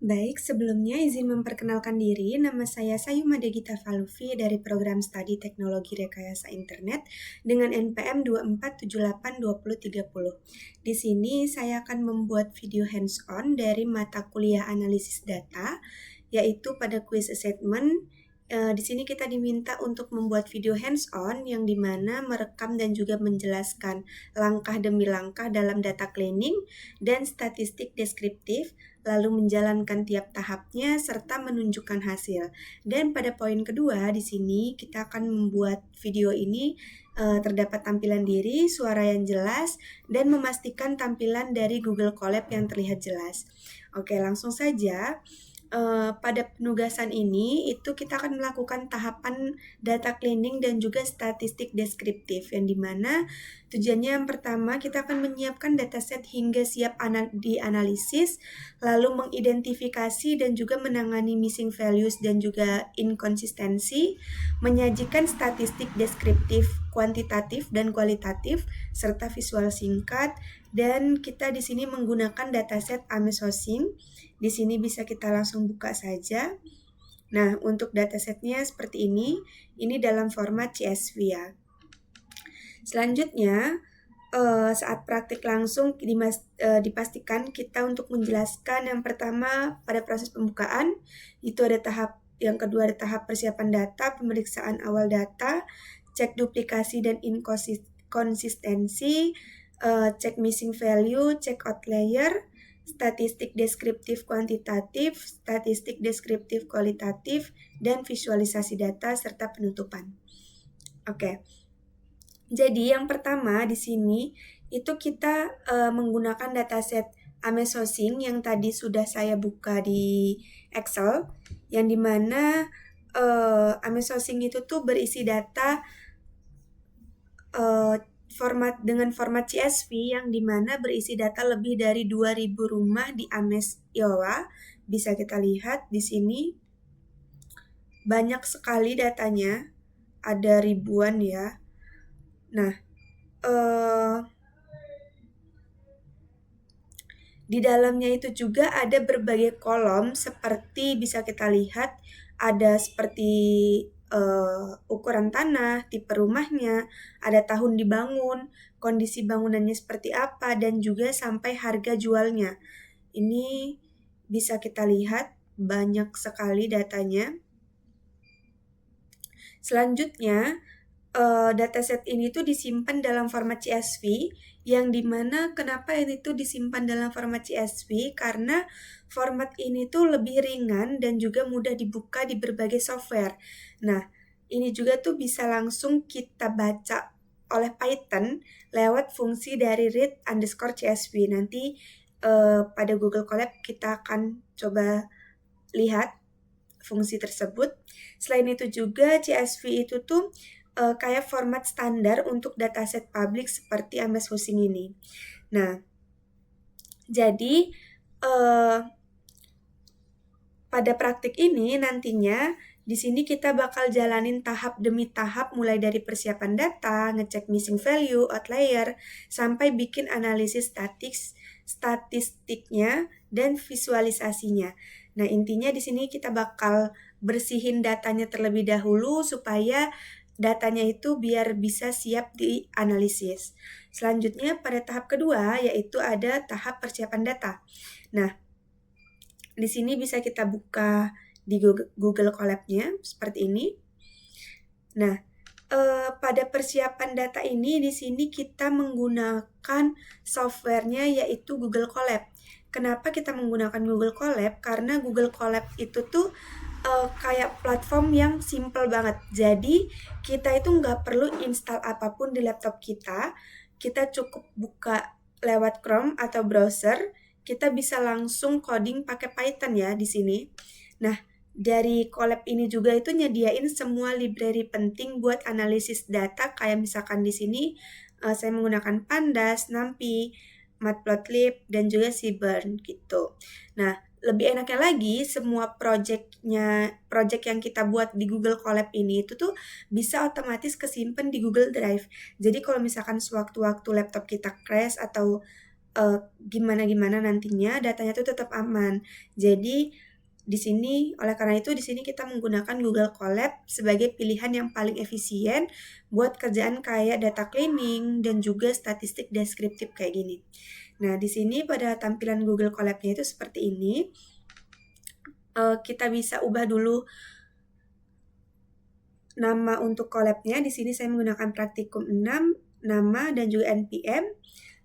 Baik, sebelumnya izin memperkenalkan diri, nama saya Sayuma Degita Falufi dari program studi Teknologi Rekayasa Internet dengan NPM 24782030. Di sini saya akan membuat video hands-on dari mata kuliah analisis data, yaitu pada quiz assessment. Di sini kita diminta untuk membuat video hands-on yang dimana merekam dan juga menjelaskan langkah demi langkah dalam data cleaning dan statistik deskriptif, lalu menjalankan tiap tahapnya serta menunjukkan hasil. Dan pada poin kedua di sini kita akan membuat video ini terdapat tampilan diri, suara yang jelas, dan memastikan tampilan dari Google Colab yang terlihat jelas. Oke, langsung saja. Pada penugasan ini itu kita akan melakukan tahapan data cleaning dan juga statistik deskriptif yang dimana tujuannya yang pertama kita akan menyiapkan dataset hingga siap dianalisis, lalu mengidentifikasi dan juga menangani missing values dan juga inkonsistensi, menyajikan statistik deskriptif, kuantitatif dan kualitatif serta visual singkat, dan kita di sini menggunakan dataset Ames Hosing. Di sini bisa kita langsung buka saja. Nah, untuk datasetnya seperti ini. Ini dalam format CSV ya. Selanjutnya, saat praktik langsung dipastikan kita untuk menjelaskan yang pertama pada proses pembukaan, itu ada tahap yang kedua ada tahap persiapan data, pemeriksaan awal data, cek duplikasi dan inkonsistensi, cek missing value, cek outlier, statistik deskriptif kuantitatif, statistik deskriptif kualitatif, dan visualisasi data serta penutupan. Oke. Jadi yang pertama di sini itu kita menggunakan dataset Ames Hosing yang tadi sudah saya buka di Excel, yang dimana Ames Hosing itu tuh berisi data dengan format CSV yang dimana berisi data lebih dari 2.000 rumah di Ames, Iowa. Bisa kita lihat di sini banyak sekali datanya, ada ribuan ya. Nah, di dalamnya itu juga ada berbagai kolom seperti bisa kita lihat ada seperti ukuran tanah, tipe rumahnya, ada tahun dibangun, kondisi bangunannya seperti apa, dan juga sampai harga jualnya. Ini bisa kita lihat banyak sekali datanya. Selanjutnya, dataset ini tuh disimpan dalam format CSV, yang dimana kenapa ini tuh disimpan dalam format CSV, karena format ini tuh lebih ringan dan juga mudah dibuka di berbagai software. Nah, ini juga tuh bisa langsung kita baca oleh Python lewat fungsi dari read_CSV. Nanti pada Google Colab kita akan coba lihat fungsi tersebut. Selain itu juga CSV itu tuh kayak format standar untuk dataset publik seperti Ames Hosing ini. Nah, jadi pada praktik ini nantinya di sini kita bakal jalanin tahap demi tahap mulai dari persiapan data, ngecek missing value, outlier, sampai bikin analisis statistiknya dan visualisasinya. Nah, intinya di sini kita bakal bersihin datanya terlebih dahulu supaya datanya itu biar bisa siap dianalisis. Selanjutnya pada tahap kedua yaitu ada tahap persiapan data. Nah, di sini bisa kita buka di Google Colab-nya seperti ini. Nah, pada persiapan data ini di sini kita menggunakan softwarenya yaitu Google Colab. Kenapa kita menggunakan Google Colab? Karena Google Colab itu tuh kayak platform yang simple banget. Jadi kita itu nggak perlu install apapun di laptop kita. Kita cukup buka lewat Chrome atau browser. Kita bisa langsung coding pakai Python ya di sini. Nah, dari Colab ini juga itu nyediain semua library penting buat analisis data, kayak misalkan di sini saya menggunakan Pandas, NumPy, Matplotlib, dan juga Seaborn gitu. Nah, lebih enaknya lagi semua project yang kita buat di Google Colab ini itu tuh bisa otomatis kesimpan di Google Drive. Jadi kalau misalkan sewaktu-waktu laptop kita crash atau gimana-gimana nantinya datanya itu tetap aman. Jadi di sini oleh karena itu di sini kita menggunakan Google Colab sebagai pilihan yang paling efisien buat kerjaan kayak data cleaning dan juga statistik deskriptif kayak gini. Nah, di sini pada tampilan Google Colab-nya itu seperti ini. Kita bisa ubah dulu nama untuk collab-nya. Di sini saya menggunakan praktikum 6, nama dan juga NPM.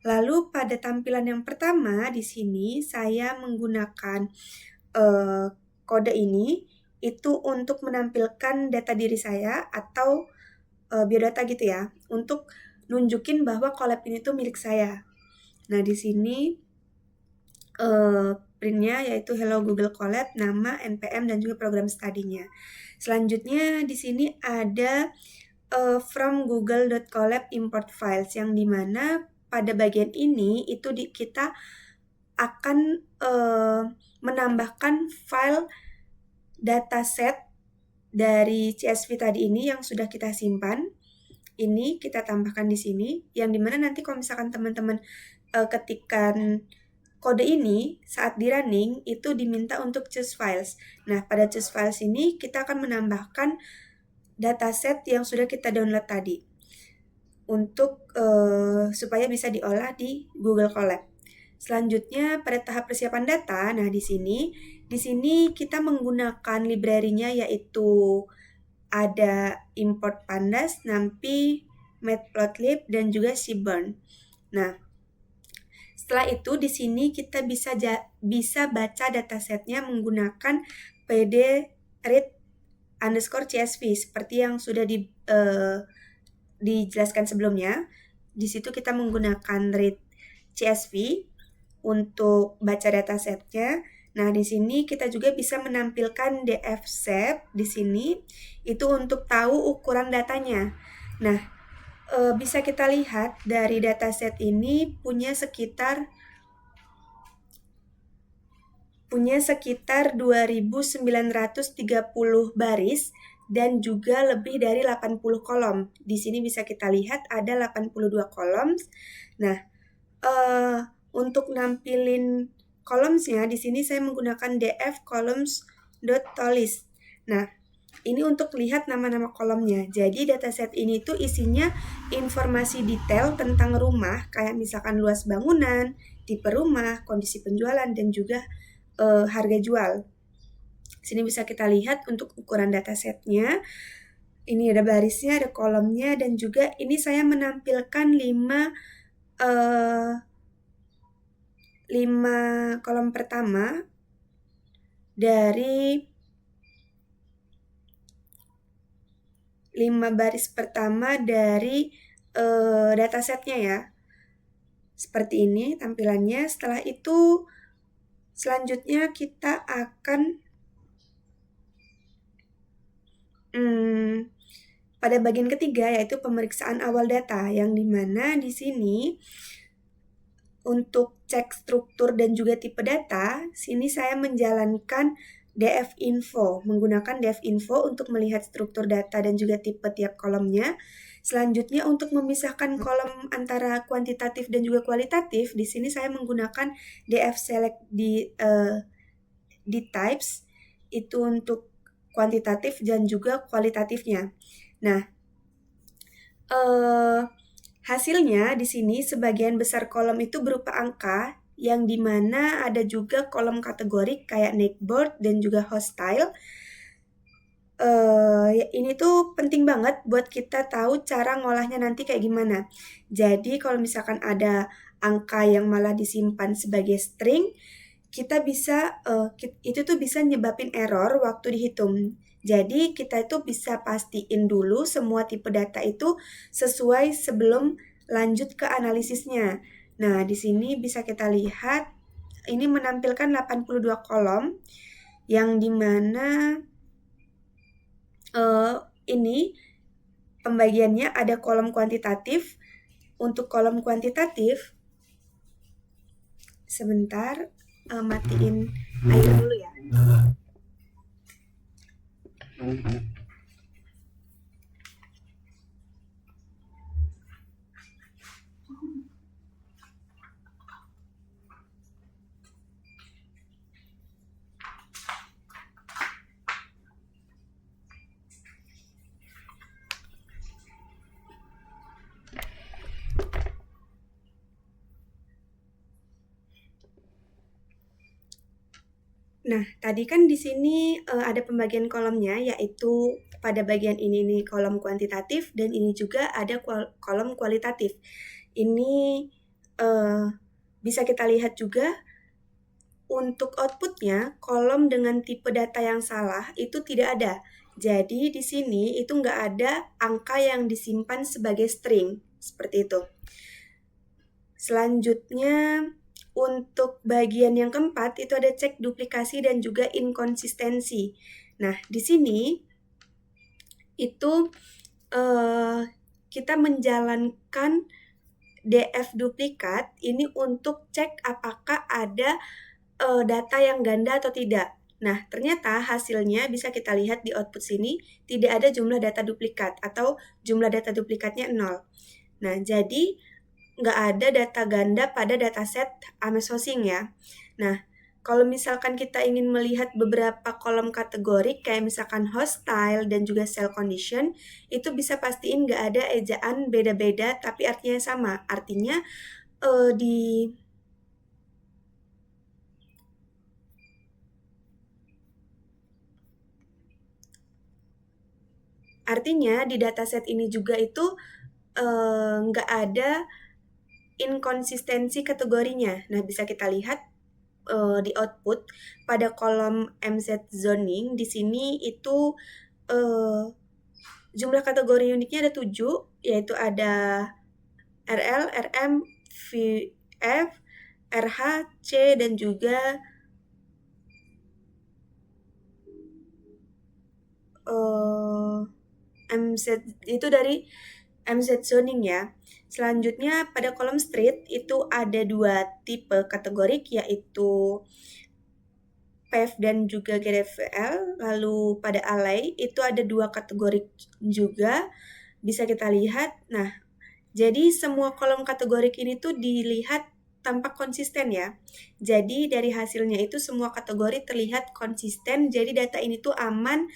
Lalu pada tampilan yang pertama di sini saya menggunakan kode ini itu untuk menampilkan data diri saya atau biodata gitu ya, untuk nunjukin bahwa collab ini tuh milik saya. Nah, di sini printnya yaitu Hello Google Colab, nama, NPM, dan juga program studinya. Selanjutnya di sini ada from google.colab import files, yang dimana pada bagian ini itu kita akan menambahkan file dataset dari CSV tadi ini yang sudah kita simpan. Ini kita tambahkan di sini, yang dimana nanti kalau misalkan teman-teman ketikkan kode ini saat di running itu diminta untuk choose files. Nah, pada choose files ini kita akan menambahkan dataset yang sudah kita download tadi untuk supaya bisa diolah di Google Colab. Selanjutnya pada tahap persiapan data, nah di sini kita menggunakan library-nya yaitu ada import pandas, numpy, matplotlib, dan juga seaborn. Nah, setelah itu di sini kita bisa baca datasetnya menggunakan pd read underscore csv seperti yang sudah dijelaskan sebelumnya. Di situ kita menggunakan read csv untuk baca datasetnya. Nah, di sini kita juga bisa menampilkan df shape di sini itu untuk tahu ukuran datanya. Nah, bisa kita lihat dari dataset ini punya sekitar 2.930 baris dan juga lebih dari 80 kolom. Di sini bisa kita lihat ada 82 kolom. Nah, untuk nampilin columns-nya di sini saya menggunakan df columns.tolist. Nah, ini untuk lihat nama-nama kolomnya. Jadi dataset ini tuh isinya informasi detail tentang rumah, kayak misalkan luas bangunan, tipe rumah, kondisi penjualan, dan juga harga jual. Sini bisa kita lihat untuk ukuran datasetnya. Ini ada barisnya, ada kolomnya, dan juga ini saya menampilkan 5 kolom pertama dari 5 baris pertama dari datasetnya ya. Seperti ini tampilannya. Setelah itu selanjutnya kita akan pada bagian ketiga yaitu pemeriksaan awal data, yang dimana di sini untuk cek struktur dan juga tipe data, sini saya menjalankan df-info, menggunakan df-info untuk melihat struktur data dan juga tipe tiap kolomnya. Selanjutnya untuk memisahkan kolom antara kuantitatif dan juga kualitatif, di sini saya menggunakan df-select di types, itu untuk kuantitatif dan juga kualitatifnya. Nah, hasilnya di sini sebagian besar kolom itu berupa angka, yang dimana ada juga kolom kategori kayak neighborhood dan juga hostile. Ini tuh penting banget buat kita tahu cara ngolahnya nanti kayak gimana. Jadi kalau misalkan ada angka yang malah disimpan sebagai string, kita bisa itu tuh bisa nyebabin error waktu dihitung. Jadi kita itu bisa pastiin dulu semua tipe data itu sesuai sebelum lanjut ke analisisnya. Nah, di sini bisa kita lihat ini menampilkan 82 kolom, yang dimana ini pembagiannya ada kolom kuantitatif. Untuk kolom kuantitatif, sebentar, matiin air dulu ya. Nah, tadi kan di sini ada pembagian kolomnya, yaitu pada bagian ini nih kolom kuantitatif dan ini juga ada kolom kualitatif. Ini bisa kita lihat juga untuk outputnya, kolom dengan tipe data yang salah itu tidak ada. Jadi di sini itu nggak ada angka yang disimpan sebagai string, seperti itu. Selanjutnya, untuk bagian yang keempat itu ada cek duplikasi dan juga inkonsistensi. Nah, di sini itu kita menjalankan df duplikat ini untuk cek apakah ada data yang ganda atau tidak. Nah, ternyata hasilnya bisa kita lihat di output sini tidak ada jumlah data duplikat atau jumlah data duplikatnya 0. Nah, jadi nggak ada data ganda pada dataset Ames Hossing ya. Nah, kalau misalkan kita ingin melihat beberapa kolom kategori kayak misalkan hostile dan juga cell condition, itu bisa pastiin nggak ada ejaan beda-beda tapi artinya sama. Artinya di dataset ini juga itu nggak ada inkonsistensi kategorinya. Nah, bisa kita lihat di output pada kolom MZ zoning di sini itu jumlah kategori uniknya ada 7, yaitu ada RL, RM, VF, RH, C, dan juga MZ, itu dari MZ zoning ya. Selanjutnya pada kolom street itu ada 2 tipe kategorik, yaitu PEV dan juga GDVL. Lalu pada alay itu ada 2 kategori juga, bisa kita lihat. Nah, jadi semua kolom kategorik ini tuh dilihat tampak konsisten ya. Jadi dari hasilnya itu semua kategori terlihat konsisten, jadi data ini tuh aman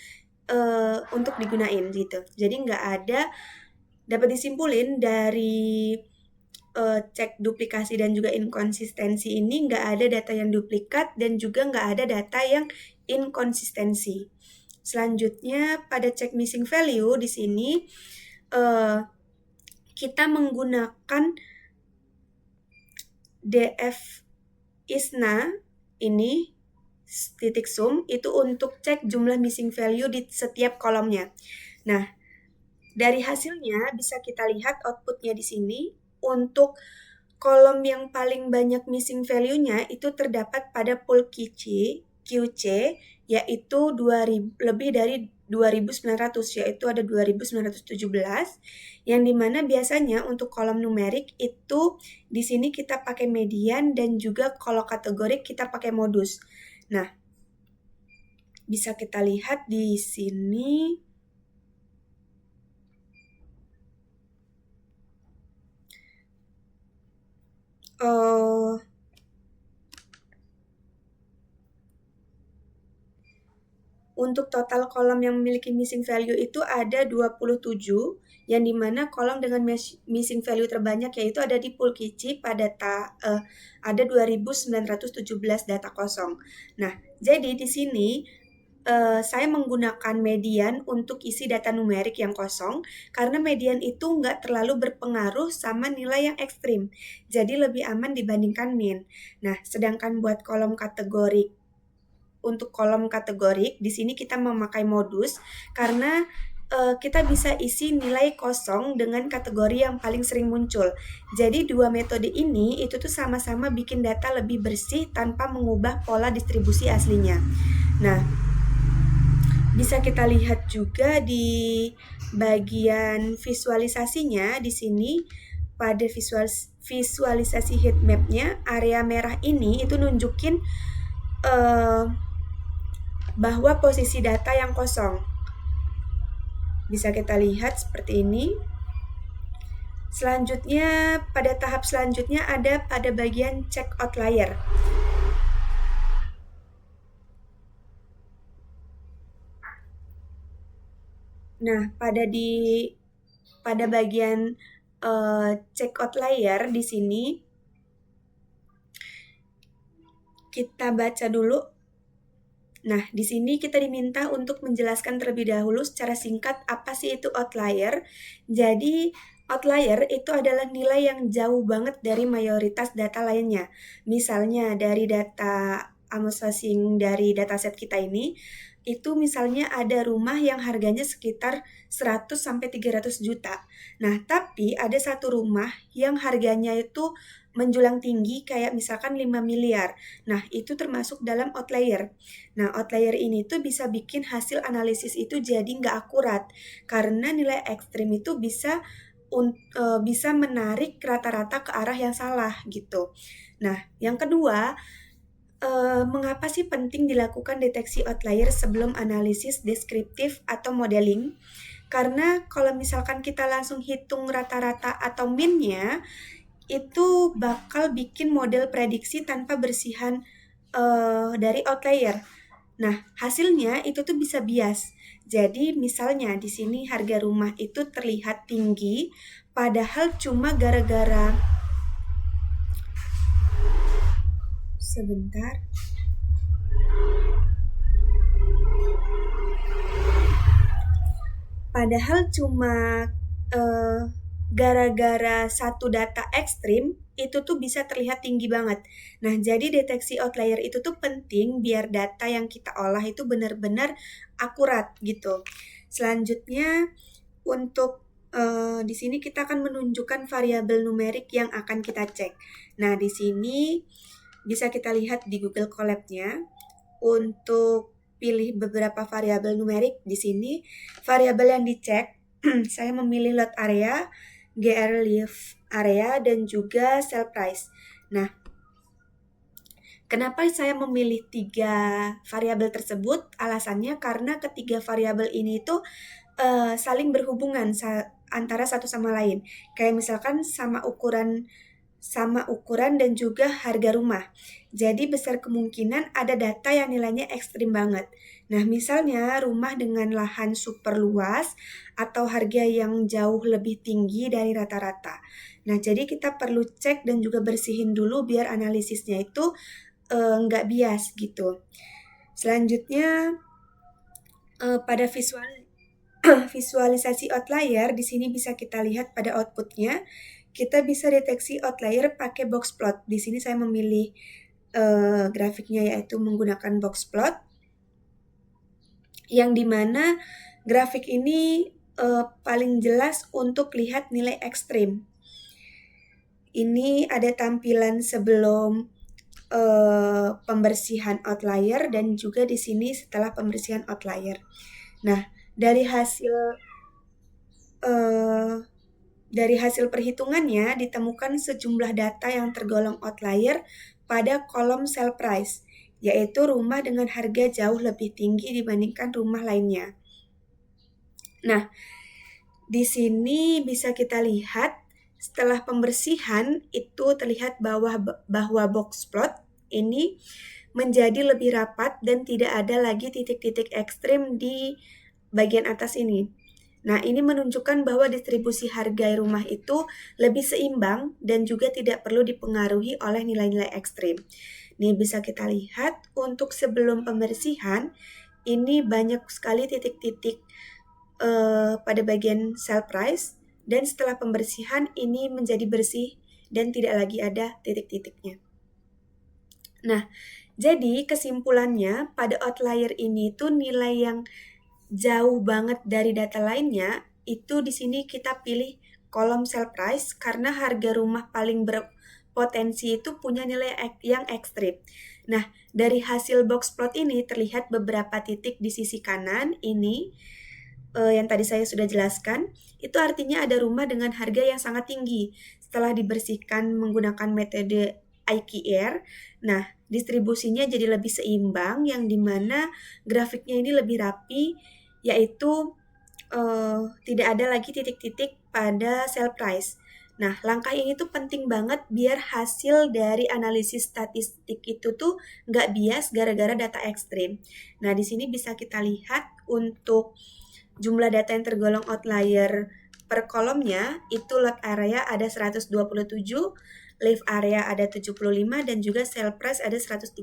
untuk digunain gitu. Jadi nggak ada, dapat disimpulin dari cek duplikasi dan juga inkonsistensi ini nggak ada data yang duplikat dan juga nggak ada data yang inkonsistensi. Selanjutnya pada cek missing value di sini kita menggunakan df isna ini titik sum itu untuk cek jumlah missing value di setiap kolomnya. Nah, dari hasilnya bisa kita lihat outputnya di sini. Untuk kolom yang paling banyak missing value-nya itu terdapat pada pool QC yaitu 2000, lebih dari 2.900, yaitu ada 2.917, yang dimana biasanya untuk kolom numerik itu di sini kita pakai median dan juga kalau kategori kita pakai modus. Nah, bisa kita lihat di sini untuk total kolom yang memiliki missing value itu ada 27, yang dimana kolom dengan missing value terbanyak yaitu ada di pool QC pada ada 2.917 data kosong. Nah, jadi di sini saya menggunakan median untuk isi data numerik yang kosong karena median itu nggak terlalu berpengaruh sama nilai yang ekstrim. Jadi lebih aman dibandingkan min. Nah, sedangkan buat kolom kategori, untuk kolom kategori di sini kita memakai modus karena kita bisa isi nilai kosong dengan kategori yang paling sering muncul. Jadi dua metode ini itu tuh sama-sama bikin data lebih bersih tanpa mengubah pola distribusi aslinya. Nah, bisa kita lihat juga di bagian visualisasinya di sini pada visualisasi heatmap-nya, area merah ini itu nunjukin bahwa posisi data yang kosong. Bisa kita lihat seperti ini. Selanjutnya, pada tahap selanjutnya ada pada bagian check outlier. Nah, pada bagian check outlier di sini kita baca dulu Nah, di sini kita diminta untuk menjelaskan terlebih dahulu secara singkat apa sih itu outlier. Jadi, outlier itu adalah nilai yang jauh banget dari mayoritas data lainnya. Misalnya dari data masing-masing dari dataset kita ini, itu misalnya ada rumah yang harganya sekitar 100 sampai 300 juta. Nah, tapi ada satu rumah yang harganya itu menjulang tinggi kayak misalkan 5 miliar. Nah, itu termasuk dalam outlier. Nah, outlier ini tuh bisa bikin hasil analisis itu jadi nggak akurat karena nilai ekstrim itu bisa menarik rata-rata ke arah yang salah gitu. Nah, yang kedua, mengapa sih penting dilakukan deteksi outlier sebelum analisis deskriptif atau modeling? Karena kalau misalkan kita langsung hitung rata-rata atau min-nya, itu bakal bikin model prediksi tanpa bersihan dari outlier. Nah, hasilnya itu tuh bisa bias. Jadi, misalnya di sini harga rumah itu terlihat tinggi, padahal cuma gara-gara sebentar. Padahal cuma gara-gara satu data ekstrim itu tuh bisa terlihat tinggi banget. Nah, jadi deteksi outlier itu tuh penting biar data yang kita olah itu benar-benar akurat gitu. Selanjutnya untuk di sini kita akan menunjukkan variabel numerik yang akan kita cek. Nah, di sini bisa kita lihat di Google Colab-nya untuk pilih beberapa variabel numerik. Di sini variabel yang dicek saya memilih lot area, GR live area, dan juga sell price. Nah, kenapa saya memilih 3 variabel tersebut? Alasannya karena ketiga variabel ini tuh saling berhubungan antara satu sama lain. Kayak misalkan sama ukuran dan juga harga rumah. Jadi besar kemungkinan ada data yang nilainya ekstrim banget. Nah, misalnya rumah dengan lahan super luas atau harga yang jauh lebih tinggi dari rata-rata. Nah, jadi kita perlu cek dan juga bersihin dulu biar analisisnya itu nggak bias gitu. Selanjutnya pada visualisasi outlier, di sini bisa kita lihat pada outputnya. Kita bisa deteksi outlier pakai box plot. Di sini saya memilih grafiknya yaitu menggunakan box plot, yang dimana grafik ini paling jelas untuk lihat nilai ekstrim. Ini ada tampilan sebelum pembersihan outlier dan juga di sini setelah pembersihan outlier. Nah, dari hasil perhitungannya ditemukan sejumlah data yang tergolong outlier pada kolom sell price, yaitu rumah dengan harga jauh lebih tinggi dibandingkan rumah lainnya. Nah, di sini bisa kita lihat setelah pembersihan itu terlihat bahwa box plot ini menjadi lebih rapat dan tidak ada lagi titik-titik ekstrim di bagian atas ini. Nah, ini menunjukkan bahwa distribusi harga rumah itu lebih seimbang dan juga tidak perlu dipengaruhi oleh nilai-nilai ekstrim. Nih bisa kita lihat untuk sebelum pembersihan, ini banyak sekali titik-titik pada bagian sell price, dan setelah pembersihan ini menjadi bersih dan tidak lagi ada titik-titiknya. Nah, jadi kesimpulannya pada outlier ini tuh nilai yang jauh banget dari data lainnya, itu di sini kita pilih kolom sell price karena harga rumah paling berpotensi itu punya nilai yang ekstrim. Nah, dari hasil box plot ini terlihat beberapa titik di sisi kanan ini yang tadi saya sudah jelaskan, itu artinya ada rumah dengan harga yang sangat tinggi. Setelah dibersihkan menggunakan metode IKR, nah distribusinya jadi lebih seimbang yang dimana grafiknya ini lebih rapi, yaitu tidak ada lagi titik-titik pada sell price. Nah, langkah ini tuh penting banget biar hasil dari analisis statistik itu tuh nggak bias gara-gara data ekstrim. Nah, di sini bisa kita lihat untuk jumlah data yang tergolong outlier per kolomnya, itu lot area ada 127, live area ada 75, dan juga sell price ada 137.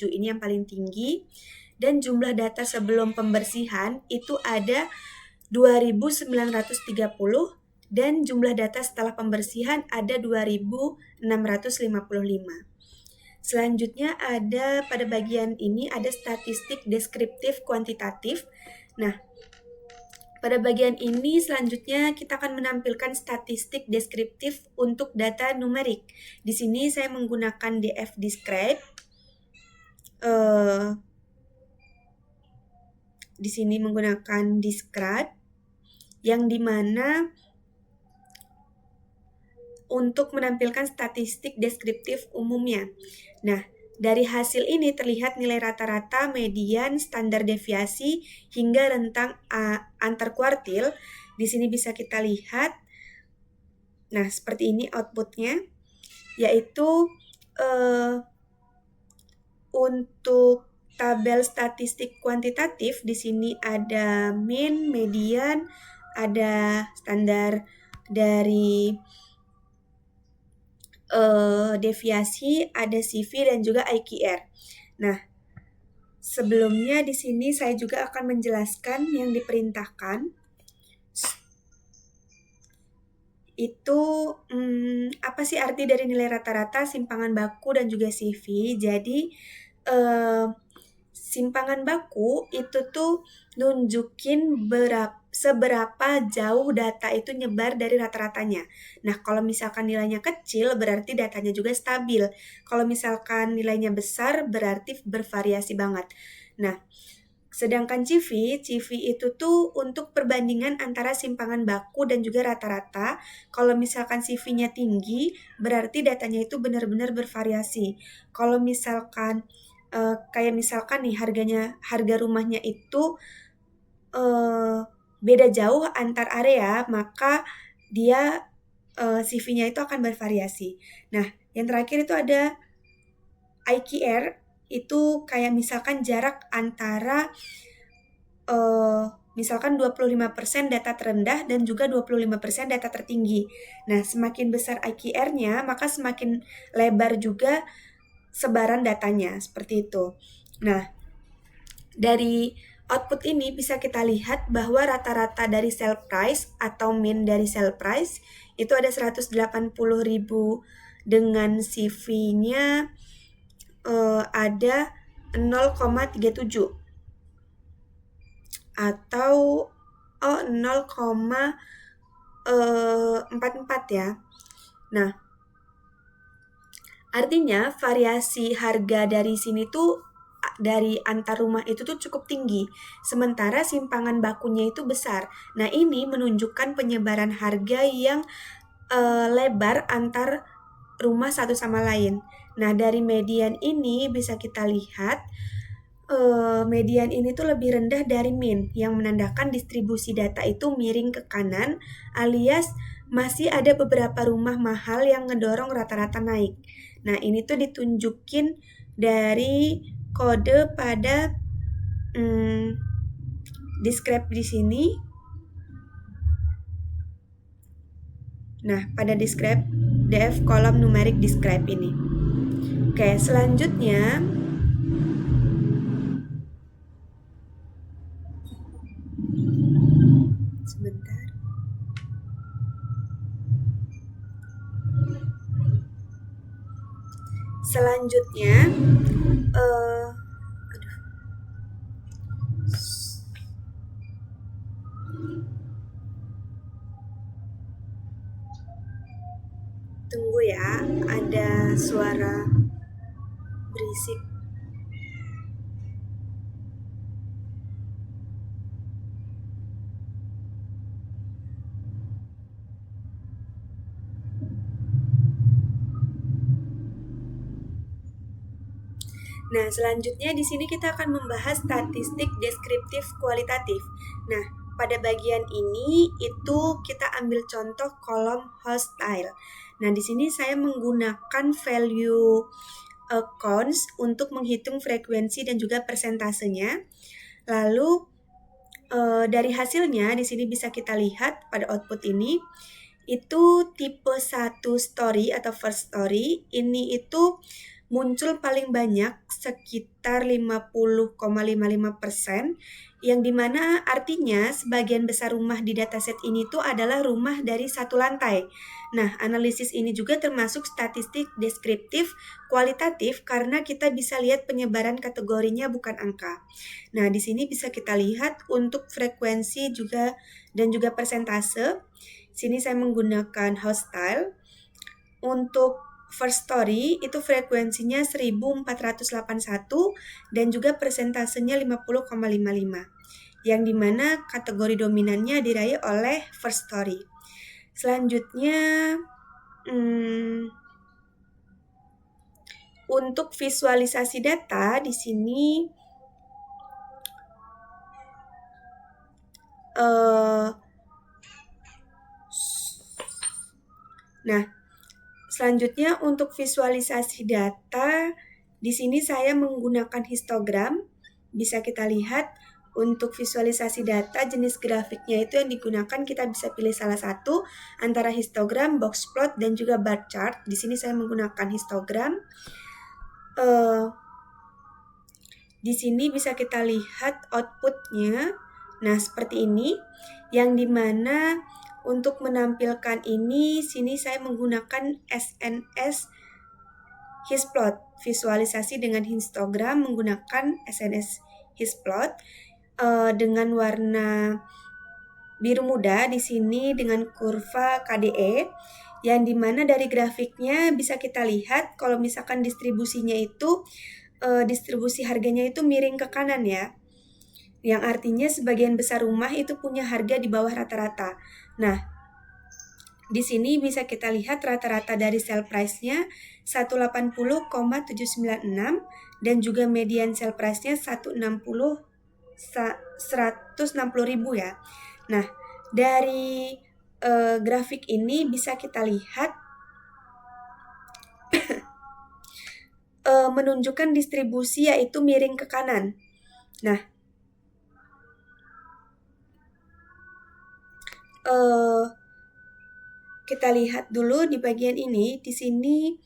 Ini yang paling tinggi. dan jumlah data sebelum pembersihan itu ada 2.930 dan jumlah data setelah pembersihan ada 2.655. Selanjutnya ada pada bagian ini ada statistik deskriptif kuantitatif. Nah, pada bagian ini selanjutnya kita akan menampilkan statistik deskriptif untuk data numerik. Di sini saya menggunakan DF Describe. Di sini menggunakan Describe yang dimana untuk menampilkan statistik deskriptif umumnya. Nah, dari hasil ini terlihat nilai rata-rata, median, standar deviasi, hingga rentang antar kuartil. Di sini bisa kita lihat. Nah, seperti ini outputnya, yaitu untuk tabel statistik kuantitatif, di sini ada mean, median, ada standar dari deviasi, ada CV dan juga IQR. Nah, sebelumnya di sini saya juga akan menjelaskan yang diperintahkan. Itu apa sih arti dari nilai rata-rata, simpangan baku dan juga CV. Jadi simpangan baku itu tuh nunjukin seberapa jauh data itu nyebar dari rata-ratanya. Nah, kalau misalkan nilainya kecil berarti datanya juga stabil. Kalau misalkan nilainya besar berarti bervariasi banget. Nah, sedangkan CV itu tuh untuk perbandingan antara simpangan baku dan juga rata-rata. Kalau misalkan CV-nya tinggi, berarti datanya itu benar-benar bervariasi. Kalau misalkan kayak misalkan nih harga rumahnya itu beda jauh antar area, maka dia CV-nya itu akan bervariasi. Nah, yang terakhir itu ada IQR, itu kayak misalkan jarak antara misalkan 25% data terendah dan juga 25% data tertinggi. Nah, semakin besar IQR-nya, maka semakin lebar juga sebaran datanya, seperti itu. Nah, dari output ini bisa kita lihat bahwa rata-rata dari sell price atau mean dari sell price itu ada 180.000 dengan CV-nya ada 0,37 atau 0,44 ya. Nah, artinya variasi harga dari sini tuh dari antar rumah itu tuh cukup tinggi, sementara simpangan bakunya itu besar. Nah, ini menunjukkan penyebaran harga yang lebar antar rumah satu sama lain. Nah, dari median ini bisa kita lihat median ini tuh lebih rendah dari mean, yang menandakan distribusi data itu miring ke kanan, alias masih ada beberapa rumah mahal yang ngedorong rata-rata naik. Nah, ini tuh ditunjukin dari kode pada describe di sini. Nah, pada describe df kolom numerik describe ini. Oke, selanjutnya sebentar. Selanjutnya tunggu ya, ada suara berisik. Nah, selanjutnya di sini kita akan membahas statistik deskriptif kualitatif. Nah, pada bagian ini itu kita ambil contoh kolom hostile. Nah, di sini saya menggunakan value counts untuk menghitung frekuensi dan juga persentasenya. Lalu dari hasilnya di sini bisa kita lihat pada output ini itu tipe 1 story atau first story. Ini itu muncul paling banyak sekitar 50,55%, yang dimana artinya sebagian besar rumah di dataset ini tuh adalah rumah dari satu lantai. Nah, analisis ini juga termasuk statistik deskriptif kualitatif karena kita bisa lihat penyebaran kategorinya bukan angka. Nah, di sini bisa kita lihat untuk frekuensi juga dan juga persentase. Sini saya menggunakan house style. Untuk first story itu frekuensinya 1481 dan juga persentasenya 50,55, yang dimana kategori dominannya diraih oleh first story. Selanjutnya untuk visualisasi data di sini selanjutnya untuk visualisasi data di sini saya menggunakan histogram. Bisa kita lihat untuk visualisasi data jenis grafiknya itu yang digunakan, kita bisa pilih salah satu antara histogram, box plot, dan juga bar chart. Di sini saya menggunakan histogram. Di sini bisa kita lihat outputnya. Nah, seperti ini, yang dimana untuk menampilkan ini, sini saya menggunakan SNS Hisplot, visualisasi dengan histogram menggunakan SNS Hisplot dengan warna biru muda di sini dengan kurva KDE, yang dimana dari grafiknya bisa kita lihat kalau misalkan distribusinya itu distribusi harganya itu miring ke kanan ya, yang artinya sebagian besar rumah itu punya harga di bawah rata-rata. Nah, di sini bisa kita lihat rata-rata dari sale price-nya 180,796 dan juga median sale price-nya 160.000 ya. Nah, dari grafik ini bisa kita lihat menunjukkan distribusi yaitu miring ke kanan. Nah, kita lihat dulu di bagian ini. Di sini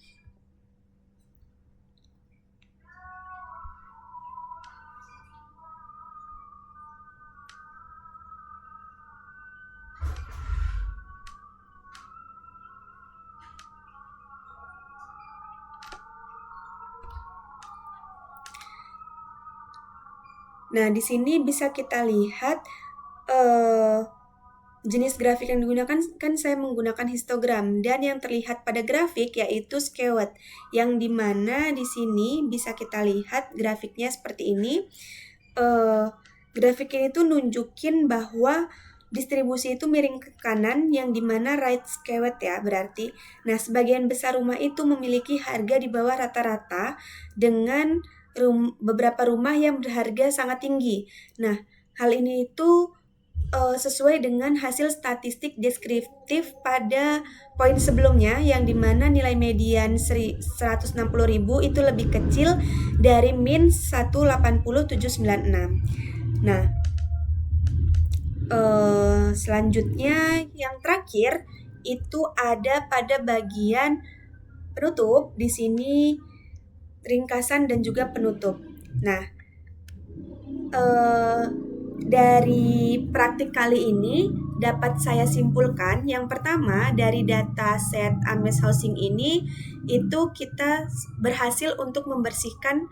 di sini bisa kita lihat jenis grafik yang digunakan, kan saya menggunakan histogram, dan yang terlihat pada grafik yaitu skewed, yang dimana di sini bisa kita lihat grafiknya seperti ini. Grafik ini tuh nunjukin bahwa distribusi itu miring ke kanan, yang dimana right skewed ya berarti. Nah, sebagian besar rumah itu memiliki harga di bawah rata-rata dengan beberapa rumah yang berharga sangat tinggi. Nah, hal ini itu sesuai dengan hasil statistik deskriptif pada poin sebelumnya, yang dimana nilai median 160.000 itu lebih kecil dari min 180.796. Nah, selanjutnya yang terakhir itu ada pada bagian penutup. Di sini ringkasan dan juga penutup. Nah, dari praktik kali ini dapat saya simpulkan, yang pertama dari data set Ames Housing ini itu kita berhasil untuk membersihkan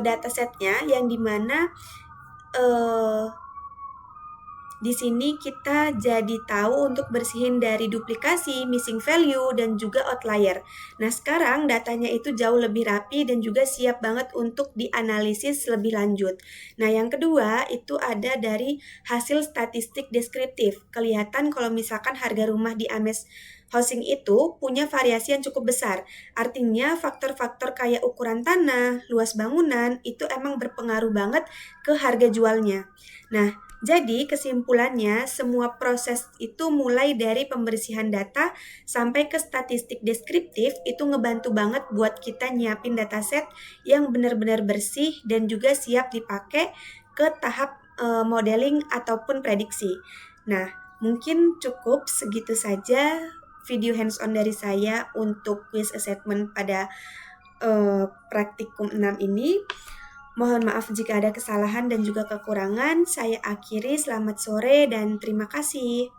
datasetnya, yang dimana di sini kita jadi tahu untuk bersihin dari duplikasi, missing value, dan juga outlier. Nah, sekarang datanya itu jauh lebih rapi dan juga siap banget untuk dianalisis lebih lanjut. Nah, yang kedua itu ada dari hasil statistik deskriptif. Kelihatan kalau misalkan harga rumah di Ames Housing itu punya variasi yang cukup besar. Artinya faktor-faktor kayak ukuran tanah, luas bangunan, itu emang berpengaruh banget ke harga jualnya. Nah, jadi kesimpulannya semua proses itu mulai dari pembersihan data sampai ke statistik deskriptif itu ngebantu banget buat kita nyiapin dataset yang benar-benar bersih dan juga siap dipakai ke tahap modeling ataupun prediksi. Nah, mungkin cukup segitu saja video hands-on dari saya untuk quiz assessment pada praktikum 6 ini. Mohon maaf jika ada kesalahan dan juga kekurangan. Saya akhiri, selamat sore dan terima kasih.